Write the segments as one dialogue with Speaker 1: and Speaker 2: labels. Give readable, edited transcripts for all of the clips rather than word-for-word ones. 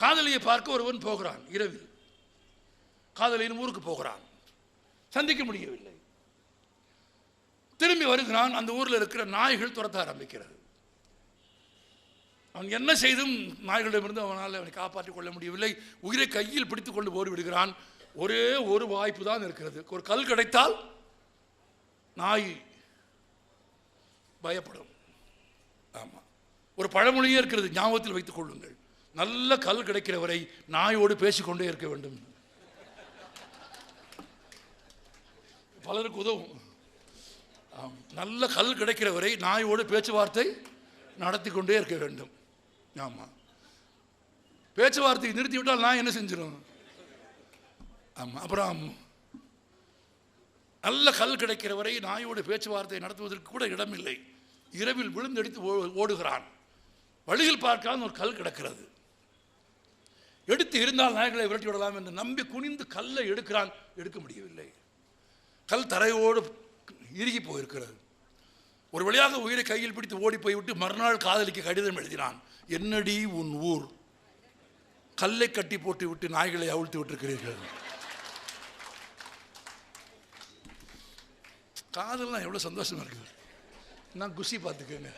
Speaker 1: காதலியை பார்க்க ஒருவன் போகிறான். இரவில் காதலியின் ஊருக்கு போகிறான். சந்திக்க முடியவில்லை. திரும்பி வருகிறான். அந்த ஊரில் இருக்கிற நாய்கள் துரத்த ஆரம்பிக்கிறது. அவன் என்ன செய்தும் நாய்களிடமிருந்து அவனை காப்பாற்றிக் கொள்ள முடியவில்லை. உயிரை கையில் பிடித்துக் கொண்டு ஓடி விடுகிறான். ஒரே ஒரு வாய்ப்பு தான் இருக்கிறது. ஒரு கல் கிடைத்தால் நாய் பயப்படும். ஆமாம், ஒரு பழமொழியே இருக்கிறது, ஞாபகத்தில் வைத்துக் கொள்ளுங்கள். நல்ல கல் கிடைக்கிற வரை நாயோடு பேசிக்கொண்டே இருக்க வேண்டும். பலருக்கு உதவும். நல்ல கல் கிடைக்கிற வரை நாயோடு பேச்சுவார்த்தை நடத்தி கொண்டே இருக்க வேண்டும். ஆமாம், பேச்சுவார்த்தையை நிறுத்திவிட்டால் நான் என்ன செஞ்சிடும்? ஆமாம், அப்புறம் நல்ல கல் கிடைக்கிற வரை நாயோடு பேச்சுவார்த்தை நடத்துவதற்கு கூட இடமில்லை. இரவில் விழுந்தடித்து ஓடுகிறான். வழியில் பார்க்காத ஒரு கல் கிடக்கிறது. எடுத்து இருந்தால் நாய்களை விரட்டி விடலாம் என்று நம்பி குனிந்து கல்லை எடுக்கிறான். எடுக்க முடியவில்லை. கல் தரையோடு இறுகி போயிருக்கிறது. ஒரு வழியாக உயிரை கையில் பிடித்து ஓடி போய்விட்டு மறுநாள் காதலிக்கு கடிதம் எழுதினான். என்னடி உன் ஊர்? கல்லை கட்டி போட்டு விட்டு நாய்களை அவிழ்த்து விட்டிருக்கிறீர்கள். காதல்லாம் எவ்வளோ சந்தோஷமா இருக்குது. நான் குசி பார்த்துக்கோங்க.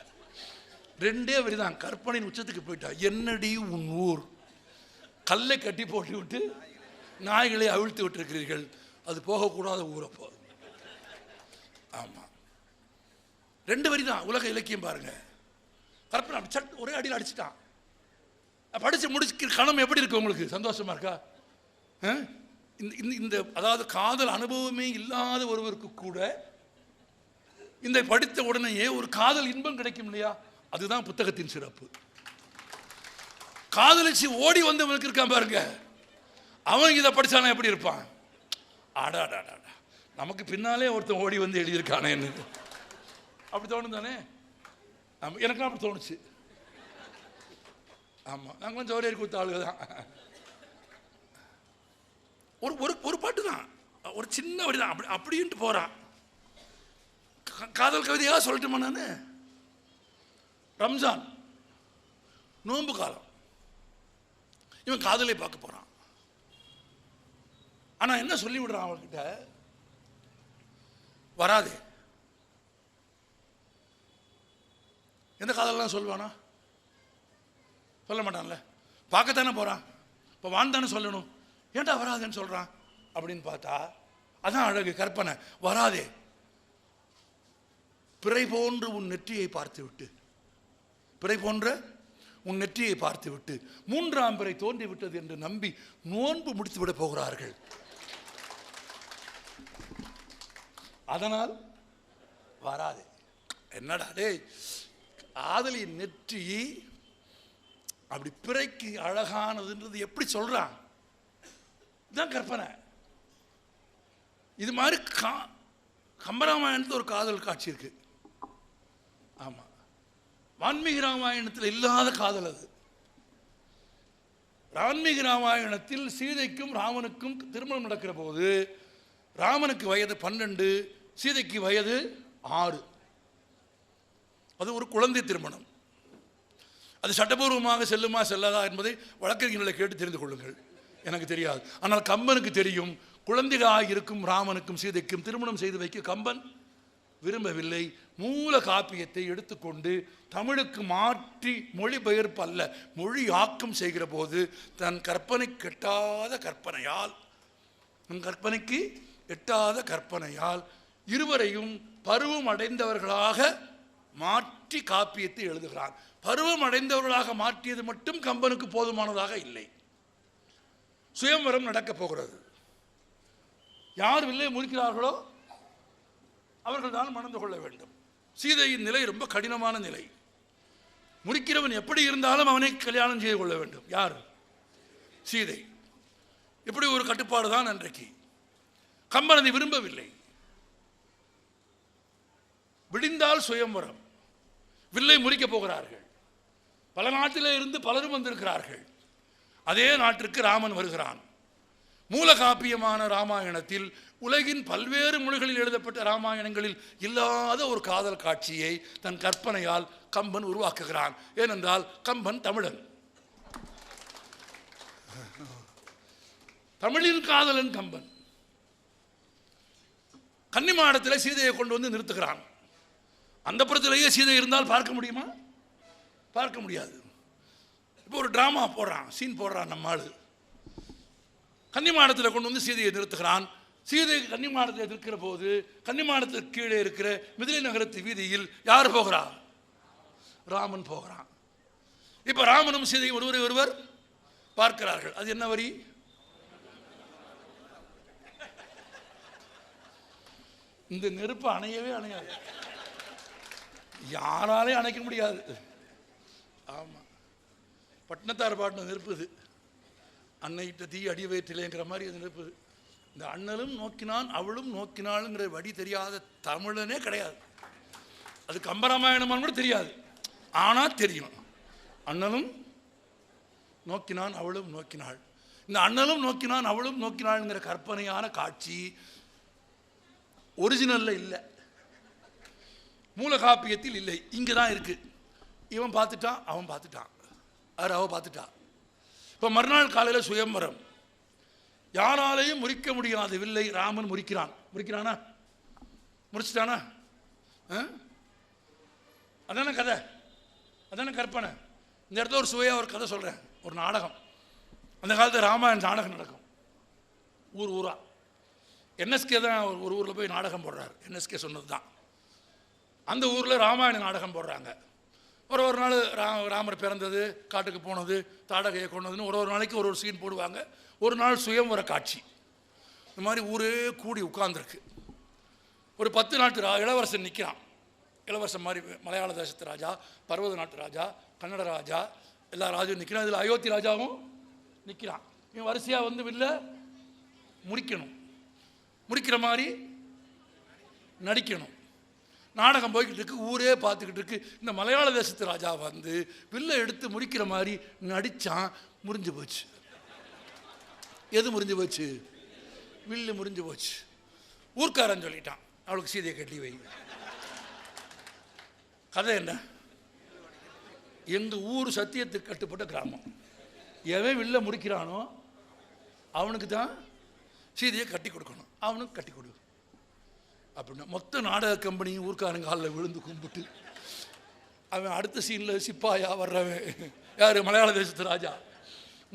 Speaker 1: ரெண்டே வரி தான், கற்பனையின் உச்சத்துக்கு போயிட்டா. என்னடி உன் ஊர்? கல்லை கட்டி போட்டு விட்டு நாய்களை அவிழ்த்து விட்டிருக்கிறீர்கள். அது போகக்கூடாத ஊரப்போ. ஆமாம், ரெண்டு வரி தான். உலக இலக்கியம் பாருங்க. கற்பனை சட் ஒரே அடியில் அடிச்சுட்டான். படித்து முடிச்சுக்கிற கணம் எப்படி இருக்கு உங்களுக்கு? சந்தோஷமா இருக்கா? இந்த அதாவது காதல் அனுபவமே இல்லாத ஒருவருக்கு கூட இந்த படித்த உடனேயே ஒரு காதல் இன்பம் கிடைக்கும் இல்லையா? அதுதான் புத்தகத்தின் சிறப்பு. காதலிச்சு ஓடி வந்தவனுக்கு இருக்கான் பாருங்க, அவன் இதை படிச்சானா எப்படி இருப்பான்? ஆடாடாடா, நமக்கு பின்னாலே ஒருத்தன் ஓடி வந்து எழுதியிருக்கானே, அப்படி தோணும் தானே? எனக்குலாம் அப்படி தோணுச்சு. ஆமாம், நாங்கள் கொஞ்சம் ஜோரேறி கொடுத்த ஆளுங்க தான். ஒரு பாட்டு தான், ஒரு சின்ன வரி தான். அப்படின்ட்டு போகிறான். காதல் கவிதையாக சொல்லட்டுமா நான்? ரம்ஜான் நோன்பு காலம். இவன் காதலை பார்க்க போகிறான். ஆனால் என்ன சொல்லி விடுறான் அவர்கிட்ட? வராதே. எந்த காதல்லாம் சொல்லுவானா? சொல்ல மாட்டான்ல. பார்க்கத்தானே போகிறான். இப்போ வாழ்ந்தானே சொல்லணும். ஏன்டா வராதேன்னு சொல்கிறான் அப்படின்னு பார்த்தா அதான் அழகு, கற்பனை. வராதே, பிறை போன்று உன் நெற்றியை பார்த்து விட்டு, பிறை போன்ற உன் நெற்றியை பார்த்து விட்டு மூன்றாம் பிறை தோன்றி விட்டது என்று நம்பி நோன்பு முடித்து விட போகிறார்கள். அதனால் வராதே. என்னடா டே, ஆதலின் நெற்றி அப்படி பிறைக்கு அழகானதுன்றது எப்படி சொல்றான்? இதுதான் கற்பனை. இது மாதிரி கம்பராமாயணத்தில் ஒரு காதல் காட்சி இருக்கு. ஆமா, வான்மீகி ராமாயணத்தில் இல்லாத காதல் அது. வான்மீகி ராமாயணத்தில் சீதைக்கும் ராமனுக்கும் திருமணம் நடக்கிற போது ராமனுக்கு வயது 12, சீதைக்கு வயது 6. அது ஒரு குழந்தை திருமணம். அது சட்டபூர்வமாக செல்லுமா செல்லாதா என்பதை வழக்கறிஞர்களை கேட்டு தெரிந்து கொள்ளுங்கள். எனக்கு தெரியாது. ஆனால் கம்பனுக்கு தெரியும். குழந்தைகளாக இருக்கும் ராமனுக்கும் சீதைக்கும் திருமணம் செய்து வைக்க கம்பன் விரும்பவில்லை. மூல காப்பியத்தை எடுத்துக்கொண்டு தமிழுக்கு மாற்றி மொழிபெயர்ப்பு அல்ல, மொழி ஆக்கம் செய்கிற போது தன் கற்பனைக்கு எட்டாத கற்பனையால் இருவரையும் பருவம் அடைந்தவர்களாக மாற்றி காப்பியத்தை எழுதுகிறான். பருவம் அடைந்தவர்களாக மாற்றியது மட்டும் கம்பனுக்கு போதுமானதாக இல்லை. சுயம்வரம் நடக்கப் போகிறது. யார் வில்லை முறிக்கிறார்களோ அவர்கள் தான் மணந்து கொள்ள வேண்டும். சீதையின் நிலை ரொம்ப கடினமான நிலை. முறிக்கிறவன் எப்படி இருந்தாலும் அவனை கல்யாணம் செய்து கொள்ள வேண்டும். யார்? சீதை. இப்படி ஒரு கட்டுப்பாடு தான் அன்றைக்கு. கம்பன் அதை விரும்பவில்லை. விடிந்தால் சுயம்வரம், வில்லை முறிக்கப் போகிறார்கள். பல நாட்டிலே இருந்து பலரும் வந்திருக்கிறார்கள். அதே நாட்டிற்கு ராமன் வருகிறான். மூல காப்பியமான ராமாயணத்தில் உலகின் பல்வேறு மொழிகளில் எழுதப்பட்ட ராமாயணங்களில் இல்லாத ஒரு காதல் காட்சியை தன் கற்பனையால் கம்பன் உருவாக்குகிறான். ஏனென்றால் கம்பன் தமிழன். தமிழின் காதலன் கம்பன் கன்னிமாடத்தில் சீதையை கொண்டு வந்து நிறுத்துகிறான். அந்த புறத்திலேயே சீதை இருந்தால் பார்க்க முடியுமா? பார்க்க முடியாது. இப்போ ஒரு டிராமா போடுறான், சீன் போடுறான். நம்ம ஆளு கன்னிமாடத்தில் கொண்டு வந்து சீதையை நிறுத்துகிறான். சீதை கன்னிமாடத்தில் இருக்கிற போது கன்னிமாடத்துக்கு கீழே இருக்கிற மிதிலை நகரத்து வீதியில் யார் போகிறா? ராமன் போகிறான். இப்போ ராமனும் சீதையும் ஒருவரை ஒருவர் பார்க்கிறார்கள். அது என்ன வரி? இந்த நெருப்பு அணையவே அணையாது, யாராலையும் அணைக்க முடியாது. ஆமாம், பட்டினத்தார் பாட்டின நெருப்பு இது. அன்னையிட்ட தீ அடி வயிற்றிலேங்கிற மாதிரி அது நெருப்பு. இந்த அண்ணலும் நோக்கினான் அவளும் நோக்கினாளுங்கிற வடி தெரியாத தமிழனே கிடையாது. அது கம்பராமாயணமானு கூட தெரியாது, ஆனால் தெரியும். அண்ணலும் நோக்கினான் அவளும் நோக்கினாள். இந்த அண்ணலும் நோக்கினான் அவளும் நோக்கினாள்ங்கிற கற்பனையான காட்சி ஒரிஜினலில் இல்லை, மூல காப்பியத்தில் இல்லை. இங்கே தான் இருக்கு. இவன் பார்த்துட்டான், அவன் பார்த்துட்டான், அவ பார்த்துட்டா. இப்போ மறுநாள் காலையில் சுயம்பரம். யாராலையும் முறிக்க முடியாத வில்லை ராமன் முறிக்கிறான். முறிக்கிறானா? முடிச்சிட்டானா? அதான கதை, அதான கற்பனை. இந்த இடத்துல ஒரு சுவையாக ஒரு கதை சொல்கிறேன். ஒரு நாடகம், அந்த காலத்தில் ராமாயண நாடகம் நடக்கும் ஊர் ஊரா. என்எஸ்கே தான் ஒரு ஊரில் போய் நாடகம் போடுறாரு. என்எஸ்கே சொன்னது தான். அந்த ஊரில் ராமாயண நாடகம் போடுறாங்க. ஒரு நாள் ராமர் பிறந்தது, காட்டுக்கு போனது, தாடகையை கொண்டதுன்னு ஒரு நாளைக்கு ஒரு சீன் போடுவாங்க. ஒரு நாள் சுயம்வர காட்சி. இந்த மாதிரி ஊரே கூடி உட்கார்ந்துருக்கு. ஒரு 10 நாட்டு இளவரசன் நிற்கிறான். இளவரசன் மாதிரி மலையாள தேசத்து ராஜா, பர்வத நாட்டு ராஜா, கன்னட ராஜா, எல்லா ராஜாவும் நிற்கிறான். இதில் அயோத்தி ராஜாவும் நிற்கிறான். இவன் வரிசையாக வந்து வில்ல முறிக்கணும், முறிக்கிற மாதிரி நடிக்கணும். நாடகம் போய்கிட்டு இருக்கு, ஊரே பார்த்துக்கிட்டு இருக்கு. இந்த மலையாள தேசத்து ராஜா வந்து வில்லை எடுத்து முறிக்கிற மாதிரி நடித்தான். முறிஞ்சு போச்சு. எது முறிஞ்சு போச்சு? வில்லு முறிஞ்சு போச்சு. ஊர்க்காரன் சொல்லிட்டான், அவளுக்கு சீதையை கட்டி வை. கதை என்ன? எங்கள் ஊர் சத்தியத்துக்கு கட்டுப்பட்ட கிராமம். எவன் வில்ல முறிக்கிறானோ அவனுக்கு தான் சீதையை கட்டி கொடுக்கணும். அவனுக்கு கட்டி கொடு அப்படின்னா மொத்த நாடக கம்பெனியும் ஊர்க்காரங்க காலில் விழுந்து கும்பிட்டு, அவன் அடுத்த சீனில் சிப்பாயா வர்றவன் யார்? மலையாள தேசத்து ராஜா.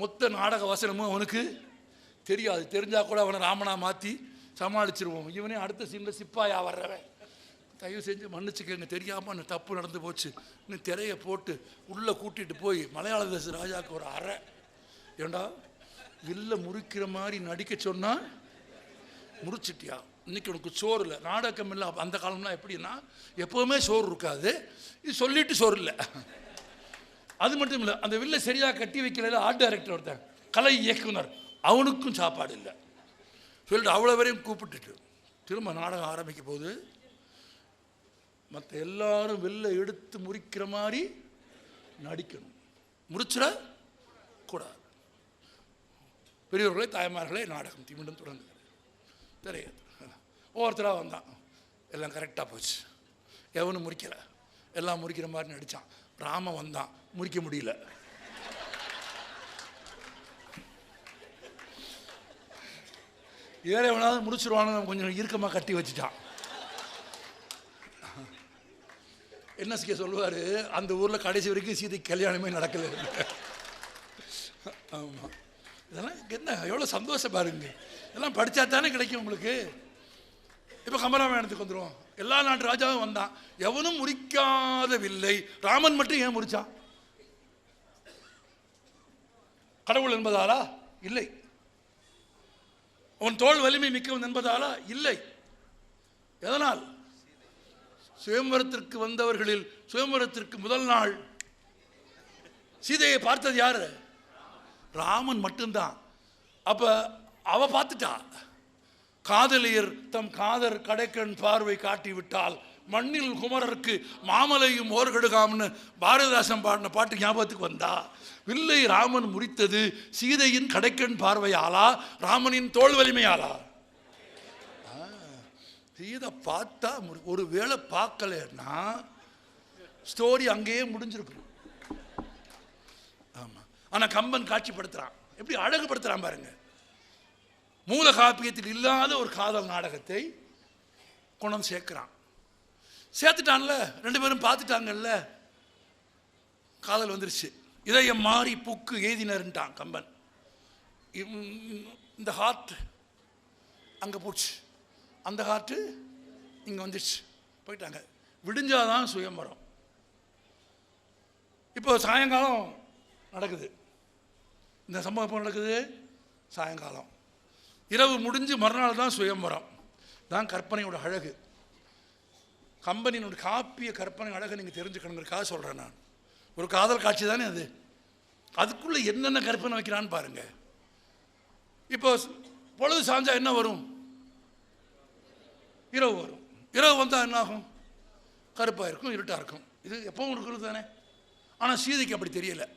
Speaker 1: மொத்த நாடக வசனமும் அவனுக்கு தெரியாது. தெரிஞ்சால் கூட அவனை ராமனா மாற்றி சமாளிச்சிருவோம். இவனே அடுத்த சீனில் சிப்பாயா வர்றவன். தயவு செஞ்சு மன்னிச்சுக்கங்க, தெரியாமல் அந்த தப்பு நடந்து போச்சு. இன்னும் திரையை போட்டு உள்ளே கூட்டிகிட்டு போய் மலையாள தேச ராஜாவுக்கு ஒரு அறை. ஏண்டா வில்ல முறிக்கிற மாதிரி நடிக்க சொன்னால் முறிச்சிட்டியா? இன்னைக்கு உனக்கு சோறு இல்லை. நாடகம் இல்லை. அந்த காலம்லாம் எப்படின்னா எப்போவுமே சோறு இருக்காது. இது சொல்லிட்டு சோறு இல்லை. அது மட்டும் இல்லை, அந்த வில்லை சரியாக கட்டி வைக்கல ஆர்ட் டைரக்டர் ஒருத்தன், கலை இயக்குனர், அவனுக்கும் சாப்பாடு இல்லை. சொல்லிட்டு அவ்வளோ வரையும் கூப்பிட்டுட்டு திரும்ப நாடகம் ஆரம்பிக்க போது மற்ற எல்லாரும் வில்லை எடுத்து முறிக்கிற மாதிரி நடிக்கணும். முறிச்சிட கூடாது. பெரியவர்களே தாய்மார்களே, நாடகம் மீண்டும் தொடங்குது. தெரியாது, ஒவ்வொருத்தராக வந்தான். எல்லாம் கரெக்டாக போச்சு. எவனும் முறிக்கலை. எல்லாம் முறிக்கிற மாதிரி நடித்தான். ராமன் வந்தான், முறிக்க முடியல. வேற எவனாவது முடிச்சிருவானு கொஞ்சம் இறுக்கமாக கட்டி வச்சுட்டான். என்எஸ்கே சொல்லுவார், அந்த ஊரில் கடைசி வரைக்கும் சீதை கல்யாணமே நடக்கல. ஆமாம், இதெல்லாம் என்ன எவ்வளோ சந்தோஷம் பாருங்க. இதெல்லாம் படித்தா தானே கிடைக்கும் உங்களுக்கு. இப்போ கம்பராமாயணத்துக்கு வந்துடுவோம். எல்லா நாட்டு ராஜாவும் வந்தான், எவனும் முறிக்காதவில்லை. ராமன் மட்டும் ஏன் முறிச்சான்? கடவுள் என்பதாலா? இல்லை. அவன் தோல் வலிமை மிக்கவன் என்பதாலா? இல்லை. எதனால்? சுயம்பரத்திற்கு வந்தவர்களில் சுயம்பரத்திற்கு முதல் நாள் சீதையை பார்த்தது யாரு? ராமன் மட்டும்தான். அப்ப அவ பார்த்துட்டா. காதலியர் தம் காதர் கடைக்கண் பார்வை காட்டிவிட்டால் மண்ணில் குமரருக்கு மாமலையும் ஓர்கடுகாம்னு பாரதிதாசன் பாடின பாட்டு ஞாபகத்துக்கு வந்தா. வில்லை ராமன் முறித்தது சீதையின் கடைக்கண் பார்வையாலா, ராமனின் தோல் வலிமையாலா? சீதை பார்த்தா ஒரு வேளை பார்க்கலன்னா ஸ்டோரி அங்கேயே முடிஞ்சிருக்கும். ஆமாம், ஆனால் கம்பன் காட்சிப்படுத்துகிறான். எப்படி அழகுபடுத்துறான் பாருங்க. மூல காப்பியத்தில் இல்லாத ஒரு காதல் நாடகத்தை கொண்டு சேர்க்கிறான். சேர்த்துட்டான்ல, ரெண்டு பேரும் பார்த்துட்டாங்கல்ல, காதல் வந்துருச்சு. இதயம் மாறி புக்கு எய்தினர்ன்ட்டான் கம்பன். இந்த ஹார்ட் அங்கே போச்சு, அந்த ஹார்ட்டு இங்கே வந்துடுச்சு, போயிட்டாங்க. விடிஞ்சாதான் சுயம்பரம். இப்போ சாயங்காலம் நடக்குது, இந்த சம்பவம் எப்போ நடக்குது? சாயங்காலம். இரவு முடிஞ்சு மறுநாள் தான் சுயம்பரம். தான் கற்பனையோட அழகு. கம்பனியினுடைய காப்பிய கற்பனை அழகை நீங்கள் தெரிஞ்சுக்கணுங்கிறதுக்காக சொல்கிறேன் நான். ஒரு காதல் காட்சி தானே அது, அதுக்குள்ளே என்னென்ன கற்பனை வைக்கிறான்னு பாருங்க. இப்போ பொழுது சாஞ்சா என்ன வரும்? இரவு வரும். இரவு வந்தால் என்ன ஆகும்? கருப்பாக இருக்கும், இருட்டாக இருக்கும். இது எப்பவும் இருக்கிறது தானே. ஆனால் சீதைக்கு அப்படி தெரியலை.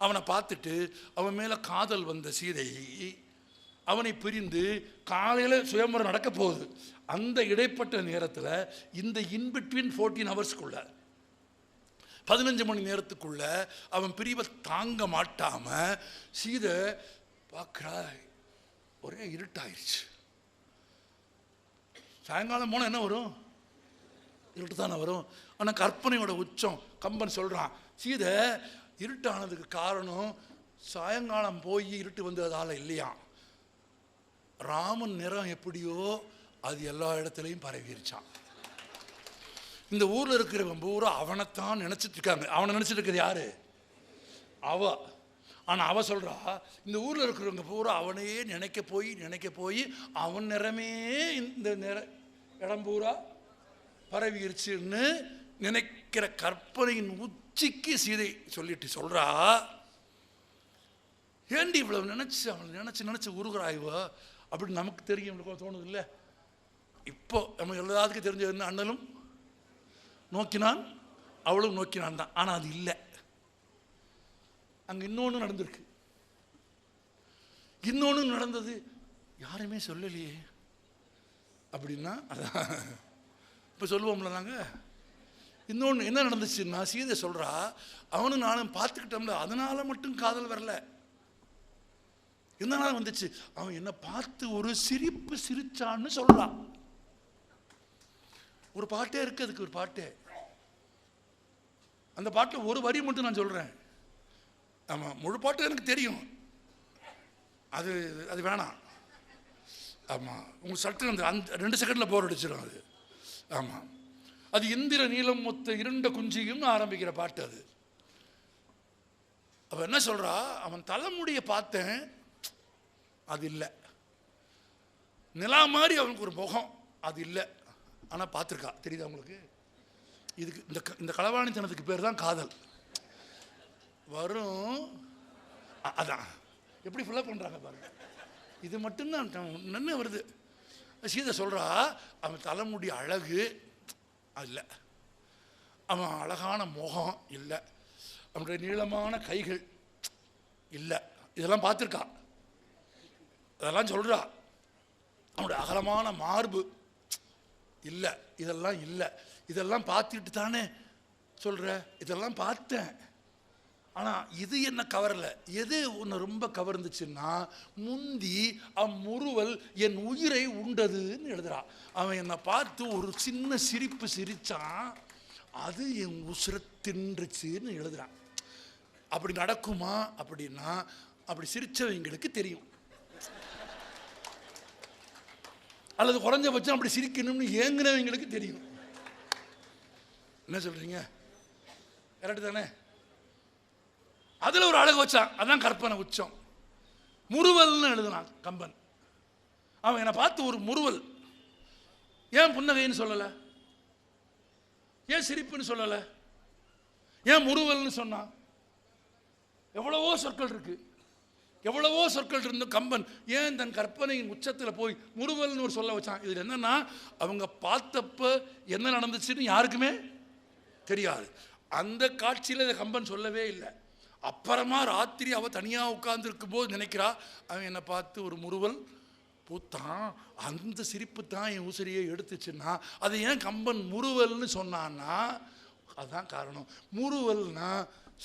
Speaker 1: அவனை பார்த்துட்டு அவன் மேலே காதல் வந்த சீதை அவனை பிரிந்து காலையில் சுயம்பரம் நடக்க போகுது. அந்த இடைப்பட்ட நேரத்தில் இந்த இன்பிட்வீன் 14 ஹவர்ஸ்க்குள்ள 15 மணி நேரத்துக்குள்ள அவன் பிரிவை தாங்க மாட்டாம சீதை பார்க்குறா, ஒரே இருட்டாயிருச்சு. சாயங்காலம் போனால் என்ன வரும்? இருட்டு தானே வரும். ஆனால் கற்பனையோட உச்சம். கம்பன் சொல்கிறான், சீதை இருட்டானதுக்கு காரணம் சாயங்காலம் போய் இருட்டு வந்ததால் இல்லையா, ராமன் நிறம் எப்படியோ அது எல்லா இடத்துலையும் பரவிருச்சான். இந்த ஊரில் இருக்கிறவங்க பூரா அவனைத்தான் நினச்சிட்டு இருக்காங்க. அவனை நினச்சிட்டு இருக்கிறது யாரு? அவ. ஆனால் அவ சொல்கிறா, இந்த ஊரில் இருக்கிறவங்க பூரா அவனையே நினைக்க போய் அவன் நிறமே இந்த இடம் பூரா பரவிருச்சுன்னு நினைக்கிற கற்பனையின் உச்சிக்கு சீதை சொல்லிட்டு சொல்கிறா, ஏண்டி இவ்வளவு நினச்சி அவனை நினச்சி உருகிறாய்வ அப்படின்னு நமக்கு தெரியும் தோணுது இல்லை? இப்போ நம்ம எல்லாத்துக்கும் தெரிஞ்சது என்ன? அண்ணனும் நோக்கினான் அவளும் நோக்கினான் தான். ஆனால் அது இல்லை. அங்கே இன்னொன்று நடந்திருக்கு. இன்னொன்று நடந்தது யாருமே சொல்லலையே அப்படின்னா அதான் இப்போ சொல்லுவோம்ல நாங்கள். இன்னொன்று என்ன நடந்துச்சுன்னா, சீதை சொல்கிறா, அவனும் நானும் பார்த்துக்கிட்டோம்ல, அதனால மட்டும் காதல் வரல. எதனால வந்துச்சு? அவன் என்னை பார்த்து ஒரு சிரிப்பு சிரிச்சான்னு சொல்றான். ஒரு பாட்டே இருக்கு அதுக்கு, ஒரு பாட்டே. அந்த பாட்டில் ஒரு வரி மட்டும் நான் சொல்றேன். ஆமாம், முழு பாட்டு எனக்கு தெரியும், அது அது வேணாம். ஆமாம், உங்களுக்கு சட்டு அந்த 2 செகண்டில் போர் அடிச்சிடும் அது. ஆமாம், அது இந்திர நீலம் மொத்த இருண்ட குஞ்சியும் ஆரம்பிக்கிற பாட்டு அது. அவன் என்ன சொல்றா, அவன் தலைமுடியை பார்த்தேன், அது இல்லை. நிலா மாதிரி அவனுக்கு ஒரு முகம், அது இல்லை. ஆனால் பார்த்துருக்கா. தெரியுதா உங்களுக்கு? இதுக்கு இந்த களவாணித்தனத்துக்கு பேர் தான் காதல். வரும் அதான் எப்படி ஃபுல்லாக பண்ணுறாங்க பாருங்க. இது மட்டும்தான் என்ன வருது. சீதை சொல்கிறா, அவன் தலைமுடி அழகு அது இல்லை, அவன் அழகான முகம் இல்லை, அவனுடைய நீளமான கைகள் இல்லை, இதெல்லாம் பார்த்துருக்கா. அதெல்லாம் சொல்கிறா. அவனுடைய அகலமான மார்பு இல்லை, இதெல்லாம் இல்லை. இதெல்லாம் பார்த்துட்டு தானே சொல்கிற, இதெல்லாம் பார்த்தேன். ஆனால் இது என்ன கவரலை. எது ஒன்று ரொம்ப கவர்ந்துச்சுன்னா, முந்தி அம்முறுவல் என் உயிரை உண்டதுன்னு எழுதுறான். அவன் என்னை பார்த்து ஒரு சின்ன சிரிப்பு சிரித்தான், அது என் உசுரை தின்றுச்சுன்னு எழுதுறான். அப்படி நடக்குமா அப்படின்னா, அப்படி சிரித்தவங்களுக்கு தெரியும். அல்லது குறைஞ்சபட்சம் அப்படி சிரிக்கணும்னு ஏங்குனவங்களுக்கு தெரியும். என்ன சொல்றீங்க? கரெக்டு தானே? அதில் ஒரு அழகு வச்சான், அதான் கற்பனை உச்சம். முறுவல்னு எழுதுனான் கம்பன். அவன் என்னை பார்த்து ஒரு முறுவல். ஏன் புன்னகைன்னு சொல்லலை? ஏன் சிரிப்புன்னு சொல்லலை? ஏன் முறுவல்னு சொன்னான்? எவ்வளவோ சொற்கள் இருக்கு. எவ்வளவோ சொற்கள் இருந்தும் கம்பன் ஏன் தன் கற்பனையின் உச்சத்தில் போய் முறுவல்னு ஒரு சொல்ல வச்சான்? இதில் என்னன்னா, அவங்க பார்த்தப்ப என்ன நடந்துச்சுன்னு யாருக்குமே தெரியாது. அந்த காட்சியில் இதை கம்பன் சொல்லவே இல்லை. அப்புறமா ராத்திரி அவள் தனியாக உட்கார்ந்துருக்கும் போது நினைக்கிறா, அவன் என்னை பார்த்து ஒரு முறுவல் பூத்தான், அந்த சிரிப்பு தான் என் உசிரியை எடுத்துச்சுன்னா, அதை ஏன் கம்பன் முறுவல்னு சொன்னான்னா அதுதான் காரணம். முறுவல்னா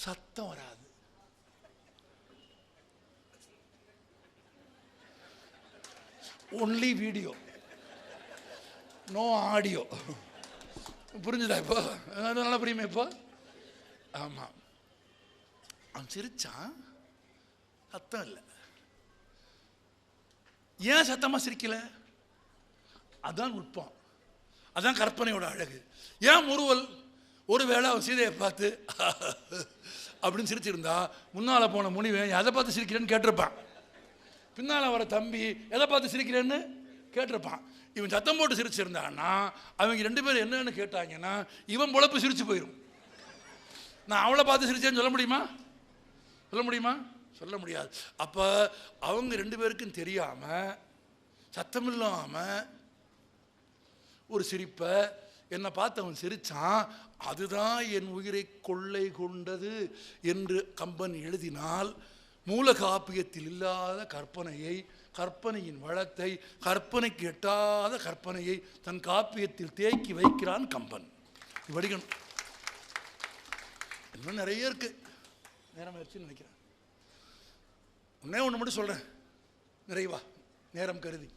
Speaker 1: சத்தம் வராது. Only video, no audio. புரிஞ்சுதா இப்போ? நல்லா புரியுமே இப்போ? ஆமாம். அவன் சிரிச்சான், சத்தம் இல்லை. ஏன் சத்தமாக சிரிக்கல? அதான் நுட்பம், அதான் கற்பனையோட அழகு. ஏன் முறுவல்? ஒருவேளை அவன் சீதையை பார்த்து அப்படின்னு சிரிச்சிருந்தா முன்னால் போன முனிவன் எதை பார்த்து சிரிக்கிறேன்னு கேட்டிருப்பான். பின்னால் வர தம்பி எதை பார்த்து சிரிக்கிறேன்னு கேட்டிருப்பான். இவன் சத்தம் போட்டு சிரிச்சிருந்தான்னா அவங்க 2 பேரும் என்னன்னு கேட்டாங்கன்னா இவன் பொழப்பு சிரிச்சு போயிடும். நான் அவளை பார்த்து சிரிச்சேன்னு சொல்ல முடியுமா? சொல்ல முடியுமா? சொல்ல முடியாது. அப்போ அவங்க 2 பேருக்கும் தெரியாமல் சத்தம் இல்லாமல் ஒரு சிரிப்பை என்னை பார்த்து அவன் சிரித்தான். அதுதான் என் உயிரை கொள்ளை கொண்டது என்று கம்பன் எழுதினால் மூல காப்பியத்தில் இல்லாத கற்பனையை, கற்பனையின் வளத்தை, கற்பனைக்கு எட்டாத கற்பனையை தன் காப்பியத்தில் தேக்கி வைக்கிறான் கம்பன். வடிகணும். இன்னும் நிறைய இருக்கு, நேரம் ஆயிடுச்சுன்னு நினைக்கிறேன். ஒன்னே ஒன்று மட்டும் சொல்கிறேன் நிறைவா, நேரம் கருதி.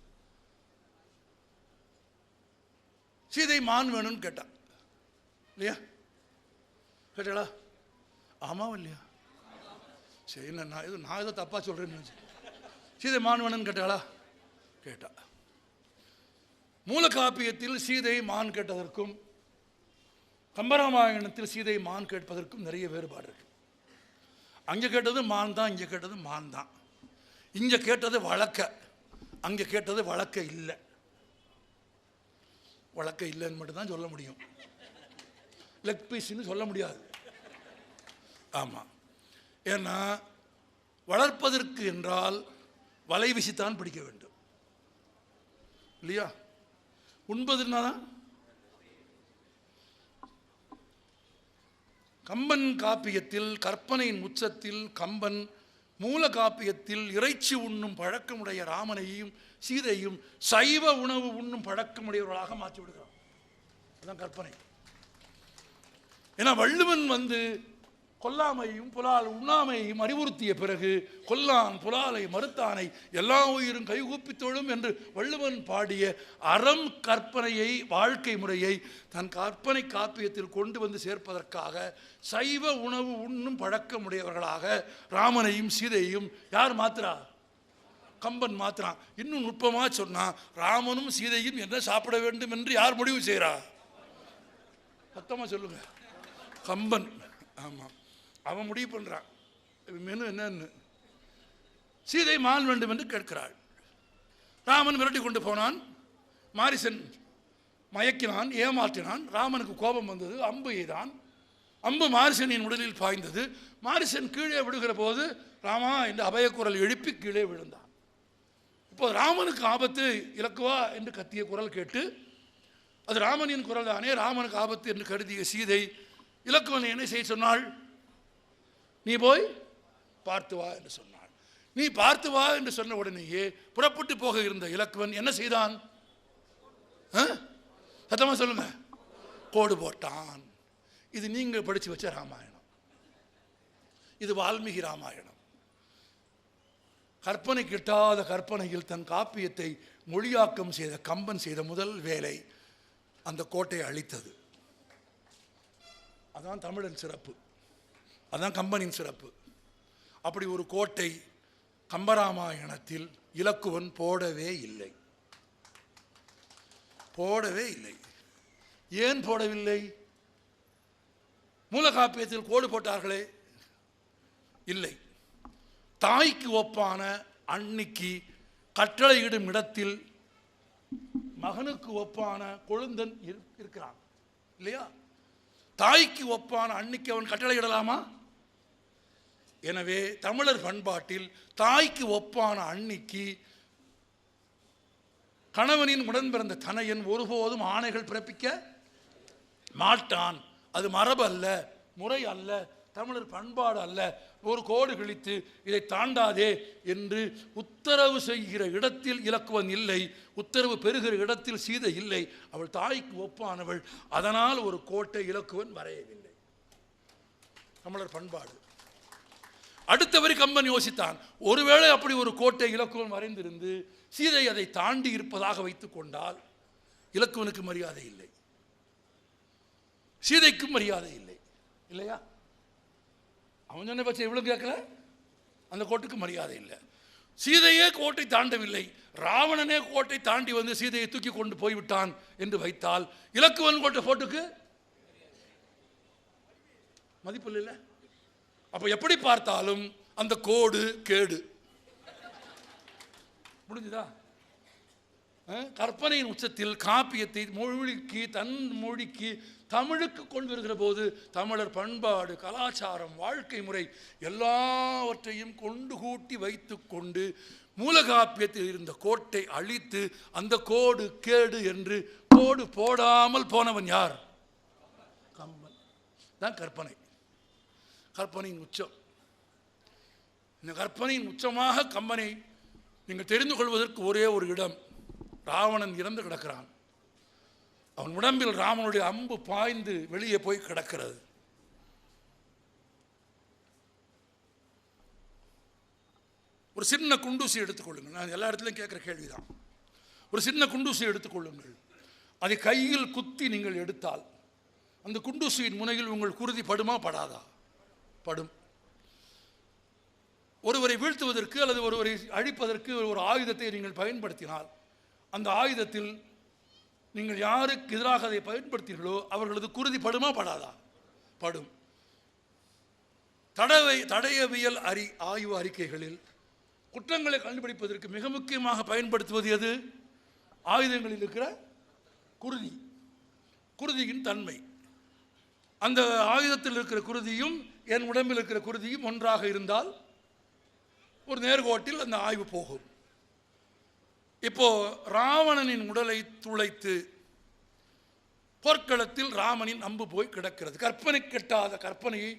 Speaker 1: சீதை மான் வேணும்னு கேட்டான் இல்லையா? கேட்டாளா? ஆமாவா இல்லையா? சரி, நான் ஏதோ தப்பா சொல்றேன்னு. சீதை மான் வேணும்னு கேட்டாளா? கேட்டா. மூல காப்பியத்தில் சீதை மான் கேட்டதற்கும் கம்பராமாயணத்தில் சீதை மான் கேட்பதற்கும் நிறைய வேறுபாடு இருக்கு. அங்கே கேட்டது மான் தான், இங்கே கேட்டது மான் தான். இங்கே கேட்டது வழக்க, அங்கே கேட்டது வழக்க இல்லை. வழக்க இல்லைன்னு மட்டும்தான் சொல்ல முடியும், லெக் பீஸ்ன்னு சொல்ல முடியாது. ஆமாம், ஏன்னா வளர்ப்பதற்கு என்றால் வலை வீசித்தான் பிடிக்க வேண்டும் இல்லையா? உண்பதுன்னா தான். கம்பன் காப்பியத்தில் கற்பனையின் உச்சத்தில் கம்பன் மூல காப்பியத்தில் இறைச்சி உண்ணும் பழக்கமுடைய ராமனையும் சீதையும் சைவ உணவு உண்ணும் பழக்கமுடையவர்களாக மாற்றி விடுகிறான். அதுதான் கற்பனை. ஏன்னா வள்ளுவன் கொல்லாமையும் புலால் உண்ணாமையும் அறிவுறுத்திய பிறகு கொல்லான் புலாலை மறுத்தானை எல்லா உயிரும் கைகூப்பி தொழும் என்று வள்ளுவன் பாடிய அறம் கற்பனையை, வாழ்க்கை முறையை தன் கற்பனை காப்பியத்தில் கொண்டு வந்து சேர்ப்பதற்காக சைவ உணவு உண்ணும் பழக்கமுடையவர்களாக ராமனையும் சீதையும் யார் மாத்திரா? கம்பன் மாத்திரான். இன்னும் நுட்பமாக சொன்னா ராமனும் சீதையும் என்ன சாப்பிட வேண்டும் என்று யார் முடிவு செய்கிறா? சத்தமாக சொல்லுங்க, கம்பன். ஆமாம், அவன் முடிவு பண்ணுறான் மெனு என்னன்னு. சீதை மான் வேண்டும் என்று கேட்கிறாள். ராமன் விரட்டி கொண்டு போனான். மாரிசன் மயக்கினான், ஏமாற்றினான். ராமனுக்கு கோபம் வந்தது, அம்பு எய்தான். அம்பு மாரிசனின் உடலில் பாய்ந்தது. மாரிசன் கீழே விடுகிற போது ராமா என்று அபயக்குரல் எழுப்பி கீழே விழுந்தான். இப்போ ராமனுக்கு ஆபத்து, இலக்குவா என்று கத்திய குரல் கேட்டு, அது ராமனின் குரல் தானே, ராமனுக்கு ஆபத்து என்று கருதிய சீதை இலக்குவன் என்ன செய்ய சொன்னாள்? நீ போய் பார்த்து வா என்று சொன்னாள். நீ பார்த்து வா என்று சொன்ன உடனேயே புறப்பட்டு போக இருந்த இலக்குவன் என்ன செய்தான்? சத்தமா சொல்லுங்க, கோடு போட்டான். இது நீங்க படிச்சு வச்ச ராமாயணம், இது வால்மீகி ராமாயணம். கற்பனை கிட்டாத கற்பனையில் தன் காப்பியத்தை மொழியாக்கம் செய்த கம்பன் செய்த முதல் வேலை அந்த கோட்டையை அழித்தது. அதான் தமிழன் சிறப்பு, அதான் கம்பனின் சிறப்பு. அப்படி ஒரு கோட்டை கம்பராமாயணத்தில் இலக்குவன் போடவே இல்லை. போடவே இல்லை. ஏன் போடவில்லை? மூல காப்பியத்தில் கோடு போட்டார்களே, இல்லை. தாய்க்கு ஒப்பான அன்னிக்கு கட்டளையிடும் இடத்தில் மகனுக்கு ஒப்பான கொழுந்தன் இருக்கிறான் இல்லையா? தாய்க்கு ஒப்பான அன்னிக்கு அவன் கட்டளையிடலாமா? எனவே தமிழர் பண்பாட்டில் தாய்க்கு ஒப்பான அன்னிக்கு கணவனின் உடன் பிறந்த தனையன் ஒருபோதும் ஆணைகள் பிறப்பிக்க மாட்டான். அது மரபு அல்ல, முறை அல்ல, தமிழர் பண்பாடு அல்ல. ஒரு கோடு கிழித்து இதை தாண்டாதே என்று உத்தரவு செய்கிற இடத்தில் இலக்குவன் இல்லை, உத்தரவு பெறுகிற இடத்தில் சீதை இல்லை. அவள் தாய்க்கு ஒப்பானவள். அதனால் ஒரு கோட்டை இலக்குவன் வரையவில்லை. தமிழர் பண்பாடு. அடுத்த வரி கம்பன் யோசித்தான், ஒருவேளை அப்படி ஒரு கோட்டை இலக்குவன் வரைந்திருந்து சீதை அதை தாண்டி இருப்பதாக வைத்துக் கொண்டால் இலக்குவனுக்கு மரியாதை இல்லை, சீதைக்கும் மரியாதை இல்லை, இல்லையா? அவன் சொன்ன பட்சம் இவ்வளவு கேட்கல, அந்த கோட்டுக்கு மரியாதை இல்லை. சீதையே கோட்டை தாண்டவில்லை, ராவணனே கோட்டை தாண்டி வந்து சீதையை தூக்கி கொண்டு போய்விட்டான் என்று வைத்தால் இலக்குவன் கோட்டை போட்டுக்கு மதிப்பு இல்லை. அப்ப எப்படி பார்த்தாலும் அந்த கோடு கேடு. முடிஞ்சுதா? கற்பனையின் உச்சத்தில் காப்பியத்தை மொழிக்கு, தன் மொழிக்கு, தமிழுக்கு கொண்டு வருகிற போது தமிழர் பண்பாடு, கலாச்சாரம், வாழ்க்கை முறை எல்லாவற்றையும் கொண்டு கூட்டி வைத்து கொண்டு மூலகாப்பியத்தில் இருந்த கோட்டை அழித்து அந்த கோடு கேடு என்று கோடு போடாமல் போனவன் யார்? கம்பன் தான். கற்பனை, கற்பனையின் உச்சம். இந்த கற்பனையின் உச்சமாக கம்பனை நீங்கள் தெரிந்து கொள்வதற்கு ஒரே ஒரு இடம், ராவணன் இறந்து கிடக்கிறான். அவன் உடம்பில் ராமனுடைய அம்பு பாய்ந்து வெளியே போய் கிடக்கிறது. ஒரு சின்ன குண்டூசி எடுத்துக்கொள்ளுங்கள். நான் எல்லா இடத்துலையும் கேட்குற கேள்விதான். ஒரு சின்ன குண்டூசி எடுத்துக்கொள்ளுங்கள். அதை கையில் குத்தி நீங்கள் எடுத்தால் அந்த குண்டூசியின் முனையில் உங்கள் குருதி படுமா படாதா? படும். ஒருவரை வீழ்த்துவதற்கு அல்லது ஒருவரை அழிப்பதற்கு ஒரு ஆயுதத்தை நீங்கள் பயன்படுத்தினால் அந்த ஆயுதத்தில் நீங்கள் யாருக்கு எதிராக அதை பயன்படுத்தீர்களோ அவர்களது குருதி படுமா படாதா? படும். தடயவியல் ஆய்வு அறிக்கைகளில் குற்றங்களை கண்டுபிடிப்பதற்கு மிக முக்கியமாக பயன்படுத்துவது எது? ஆயுதங்களில் இருக்கிற குருதி, குருதியின் தன்மை. அந்த ஆயுதத்தில் இருக்கிற குருதியும் என் உடம்பில் இருக்கிற குருதியும் ஒன்றாக இருந்தால் ஒரு நேர்கோட்டில் அந்த ஆய்வு போகும். இப்போ ராவணனின் உடலை துளைத்து போர்க்களத்தில் ராமனின் அம்பு போய் கிடக்கிறது. கற்பனை கெட்டாத கற்பனையை,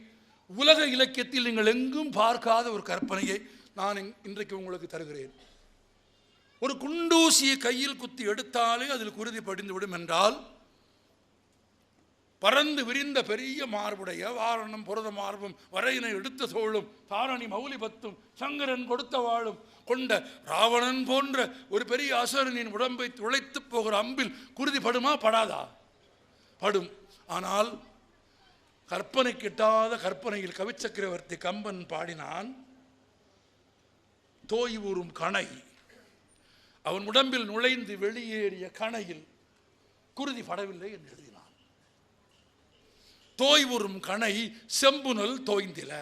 Speaker 1: உலக இலக்கியத்தில் நீங்கள் எங்கும் பார்க்காத ஒரு கற்பனையை நான் இன்றைக்கு உங்களுக்கு தருகிறேன். ஒரு குண்டூசியை கையில் குத்தி எடுத்தாலே அதில் குருதி படிந்துவிடும் என்றால் பறந்து விரிந்த பெரிய மார்புடைய வாரணம் புரத மார்பும் வரையினை எடுத்த தோளும் தாரணி மௌலி பத்தும் சங்கரன் கொடுத்த வாழும் கொண்ட ராவணன் போன்ற ஒரு பெரிய அசுரனின் உடம்பை துளைத்து போகிற அம்பில் குருதி படுமா படாதா? படும். ஆனால் கற்பனை கிட்டாத கற்பனையில் கவிச்சக்கரவர்த்தி கம்பன் பாடினான், தோய்வுறும் கணை, அவன் உடம்பில் நுழைந்து வெளியேறிய கணையில் குருதி படவில்லை என்று எழுதினான். தோய்வுறும் கணை செம்புனல் தோய்ந்தில.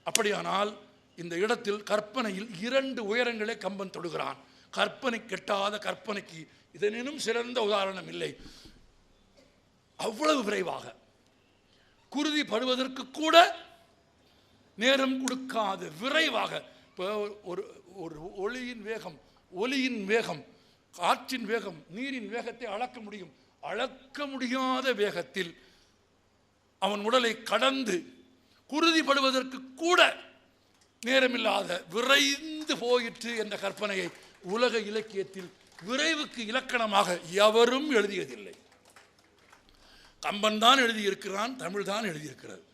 Speaker 1: அப்படியானால் இந்த இடத்தில் கற்பனையில் 2 உயரங்களை கம்பன் தொடுகிறான். கற்பனை கெட்டாத கற்பனைக்கு இதனினும் சிறந்த உதாரணம் இல்லை. அவ்வளவு விரைவாக குருதி படுவதற்கு கூட நேரம் கொடுக்காது விரைவாக. இப்போ ஒரு ஒளியின் வேகம், ஒலியின் வேகம், காற்றின் வேகம், நீரின் வேகத்தை அளக்க முடியும். அளக்க முடியாத வேகத்தில் அவன் உடலை கடந்து குருதி படுவதற்கு கூட நேரமில்லாத விரைந்து போயிற்று என்ற கற்பனையை உலக இலக்கியத்தில் விரைவுக்கு இலக்கணமாக எவரும் எழுதியதில்லை. கம்பன் தான் எழுதியிருக்கிறான், தமிழ் தான் எழுதியிருக்கிறது.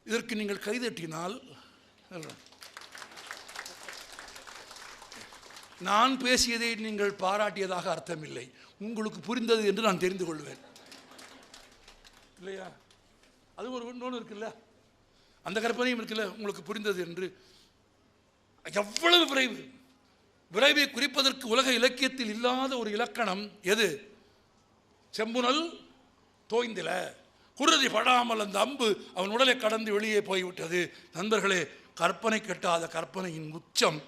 Speaker 1: இதற்கு நீங்கள் கைதட்டினால் நான் பேசியதை நீங்கள் பாராட்டியதாக அர்த்தமில்லை, உங்களுக்கு புரிந்தது என்று நான் தெரிந்து கொள்வேன், இல்லையா? அது ஒரு இன்னொன்று இருக்குல்ல, அந்த கற்பனையும் இருக்குல்ல, உங்களுக்கு புரிந்தது என்று. எவ்வளவு விரைவு! விரைவை குறிப்பதற்கு உலக இலக்கியத்தில் இல்லாத ஒரு இலக்கணம் எது? செம்புனல் தோய்ந்தில, குருதி படாமல் அந்த அம்பு அவன் உடலை கடந்து வெளியே போய்விட்டது. நண்பர்களே, கற்பனை கெட்டாத கற்பனையின் உச்சம்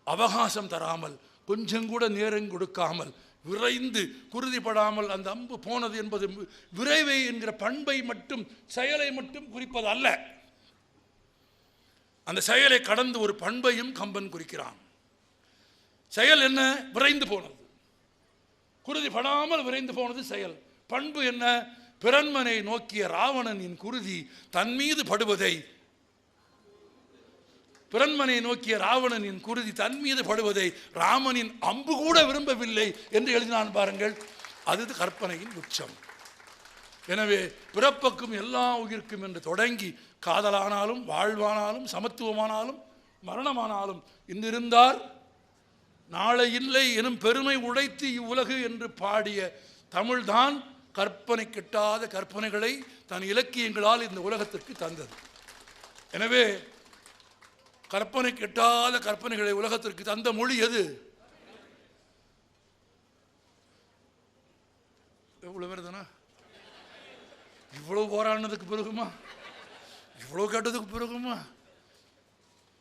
Speaker 1: அவகாசம் தராமல், கொஞ்சம் கூட நேரம் கொடுக்காமல், விரைந்து குருதிப்படாமல் அந்த அம்பு போனது என்பது விரைவை என்கிற பண்பை மட்டும், செயலை மட்டும் குறிப்பது அல்ல. அந்த செயலை கடந்து ஒரு பண்பையும் கம்பன் குறிக்கிறான். செயல் என்ன? விரைந்து போனது, குருதி படாமல் விரைந்து போனது செயல். பண்பு என்ன? பிறன்மனை நோக்கிய ராவணனின் குருதி தன் மீது படுவதை, பிறன்மனை நோக்கிய ராவணனின் குருதி தன் மீது படுவதை ராமனின் அம்பு கூட விரும்பவில்லை என்று எழுதினான் பாருங்கள். அது கற்பனையின் உச்சம். எனவே பிறப்புக்கும் எல்லா உயிர்க்கும் என்று தொடங்கி காதலானாலும் வாழ்வானாலும் சமத்துவமானாலும் மரணமானாலும் இன்றிருந்தார் நாளை இல்லை எனும் பெருமை உடைத்து இவ்வுலகு என்று பாடிய தமிழ்தான் கற்பனை கெட்டாத கற்பனைகளை தன் இலக்கியங்களால் இந்த உலகத்திற்கு தந்தது. எனவே கற்பனை கெட்டாத கற்பனைகளை உலகத்திற்கு தந்த மொழி எது? எவ்வளவு பேர் தானே இவ்வளவு போராடினதுக்கு பிறகுமா, இவ்வளவு கேட்டதுக்கு பிறகுமா?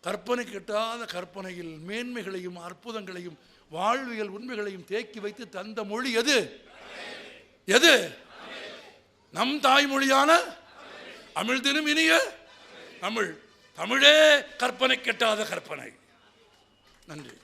Speaker 1: கற்பனை கெட்டாத கற்பனையில் மேன்மைகளையும் அற்புதங்களையும் வாழ்வியல் உண்மைகளையும் தேக்கி வைத்து தந்த மொழி எது? எது? நம் தாய்மொழியான அமிழ்தினும் இனிய தமிழ். தமிழே கற்பனை கெட்டாத கற்பனை. நன்றி.